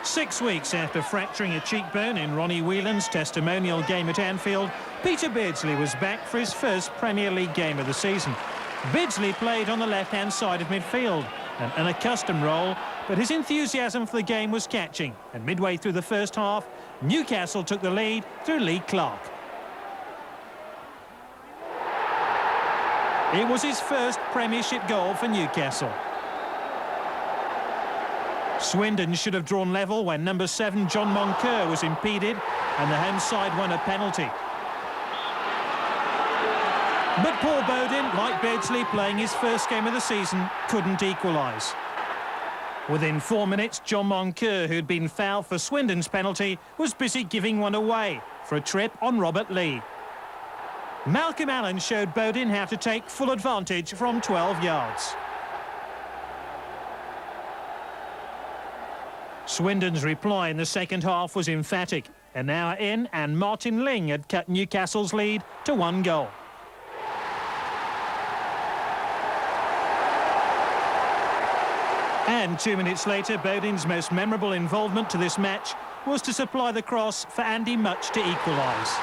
6 weeks after fracturing a cheekbone in Ronnie Whelan's testimonial game at Anfield, Peter Beardsley was back for his first Premier League game of the season. Beardsley played on the left-hand side of midfield, an unaccustomed role, but his enthusiasm for the game was catching, and midway through the first half, Newcastle took the lead through Lee Clark. It was his first Premiership goal for Newcastle. Swindon should have drawn level when number 7 John Moncur was impeded and the home side won a penalty. But Paul Bodin, like Beardsley playing his first game of the season, couldn't equalise. Within 4 minutes, John Moncur, who'd been fouled for Swindon's penalty, was busy giving one away for a trip on Robert Lee. Malcolm Allen showed Bodin how to take full advantage from 12 yards. Swindon's reply in the second half was emphatic. An hour in and Martin Ling had cut Newcastle's lead to 1 goal. And 2 minutes later, Bodin's most memorable involvement to this match was to supply the cross for Andy Mutch to equalise.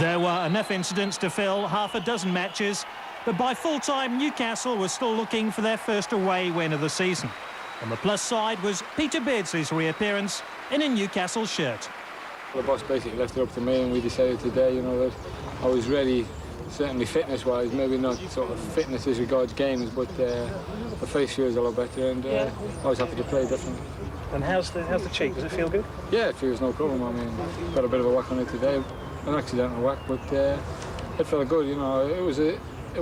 There were enough incidents to fill half a dozen matches, but by full-time Newcastle was still looking for their first away win of the season. On the plus side was Peter Beardsley's reappearance in a Newcastle shirt. The boss basically left it up to me, and we decided today, you know, that I was ready, certainly fitness-wise, maybe not sort of fitness as regards games, but the face feels a lot better, and I was happy to play, definitely. And how's the cheek? Does it feel good? Yeah, it feels no problem. I mean, got a bit of a whack on it today, an accidental whack, but it felt good. You know, it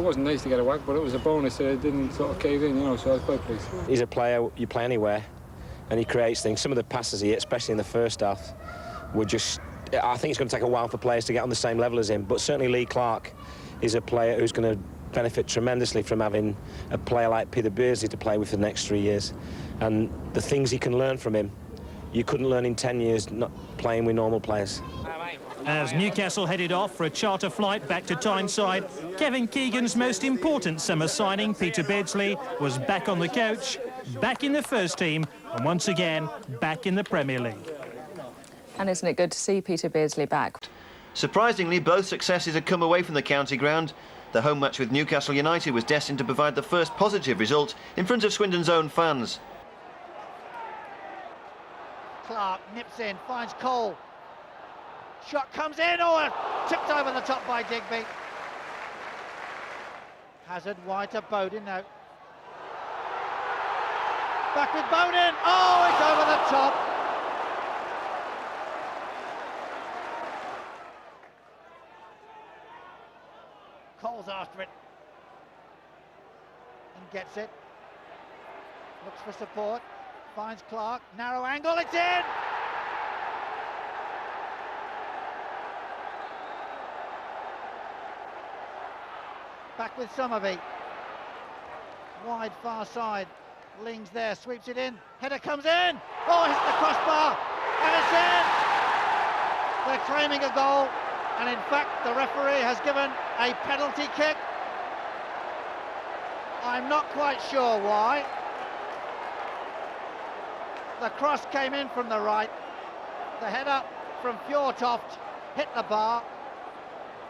wasn't nice to get a whack, but it was a bonus that it didn't sort of cave in. You know, so I was quite pleased. He's a player you play anywhere, and he creates things. Some of the passes he hit, especially in the first half, were just. I think it's going to take a while for players to get on the same level as him. But certainly Lee Clark is a player who's going to benefit tremendously from having a player like Peter Beardsley to play with for the next 3 years. And the things he can learn from him, you couldn't learn in 10 years not playing with normal players. As Newcastle headed off for a charter flight back to Tyneside, Kevin Keegan's most important summer signing, Peter Beardsley, was back on the coach, back in the first team, and once again, back in the Premier League. And isn't it good to see Peter Beardsley back? Surprisingly, both successes had come away from the county ground. The home match with Newcastle United was destined to provide the first positive result in front of Swindon's own fans. Clark nips in, finds Cole. Shot comes in, tipped over the top by Digby. Hazard wide to Bodin now. Back with Bodin, it's over the top. Cole's after it and gets it. Looks for support, finds Clark, narrow angle, it's in! Back with Somerby. Wide far side. Ling's there, sweeps it in. Header comes in. Hits the crossbar. And it's in. They're claiming a goal. And in fact, the referee has given a penalty kick. I'm not quite sure why. The cross came in from the right. The header from Fjortoft hit the bar.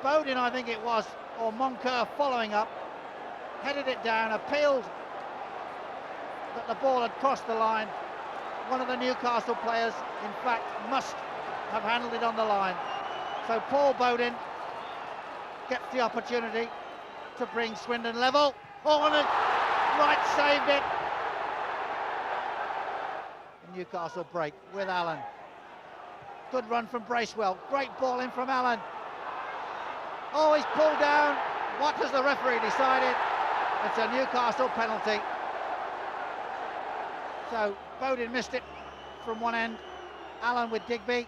Bodin, I think it was, or Moncur following up, headed it down, appealed that the ball had crossed the line. One of the Newcastle players, in fact, must have handled it on the line. So Paul Bodin gets the opportunity to bring Swindon level. And the right saved it. The Newcastle break with Allen. Good run from Bracewell. Great ball in from Allen. He's pulled down. What has the referee decided? It's a Newcastle penalty. So Bodin missed it from one end. Allen with Digby.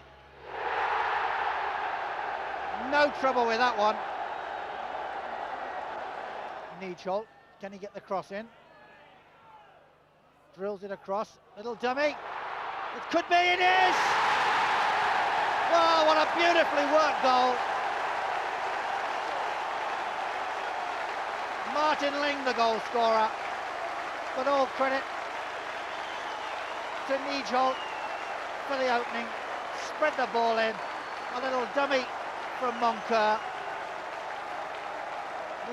No trouble with that one. Needholt, can he get the cross in? Drills it across. Little dummy. It could be, it is! Wow, what a beautifully worked goal. Martin Ling, the goal scorer, but all credit to Nijholt for the opening. Spread the ball in, a little dummy from Moncur.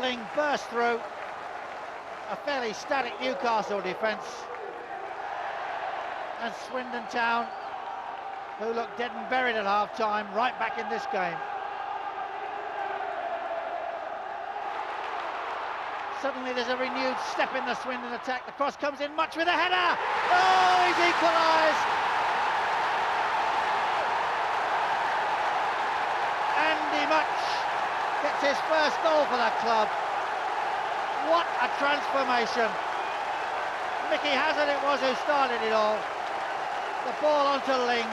Ling burst through, a fairly static Newcastle defence, and Swindon Town, who looked dead and buried at half-time, right back in this game. Suddenly there's a renewed step in the Swindon attack. The cross comes in, Mutch with a header. Oh, he's equalised. Andy Mutch gets his first goal for the club. What a transformation. Mickey Hazard it was who started it all. The ball onto Ling.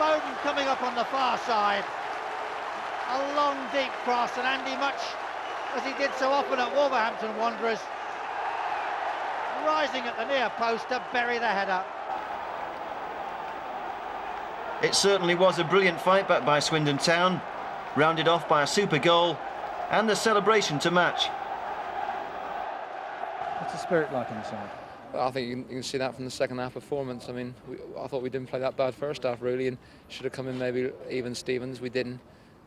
Bodin coming up on the far side. A long, deep cross, and Andy Mutch, as he did so often at Wolverhampton Wanderers, rising at the near post to bury the header. It certainly was a brilliant fight back by Swindon Town, rounded off by a super goal and the celebration to match. What's the spirit like in the side? I think you can see that from the second half performance. I mean, I thought we didn't play that bad first half really, and should have come in maybe even Stevens. We didn't,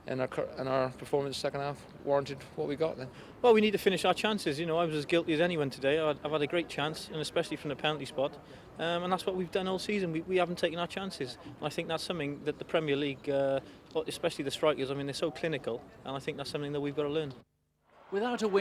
and our performance second half warranted what we got then. Well, we need to finish our chances. You know, I was as guilty as anyone today. I've had a great chance, and especially from the penalty spot, and that's what we've done all season. We haven't taken our chances, and I think that's something that the Premier League, especially the strikers, I mean, they're so clinical, and I think that's something that we've got to learn. Without a win.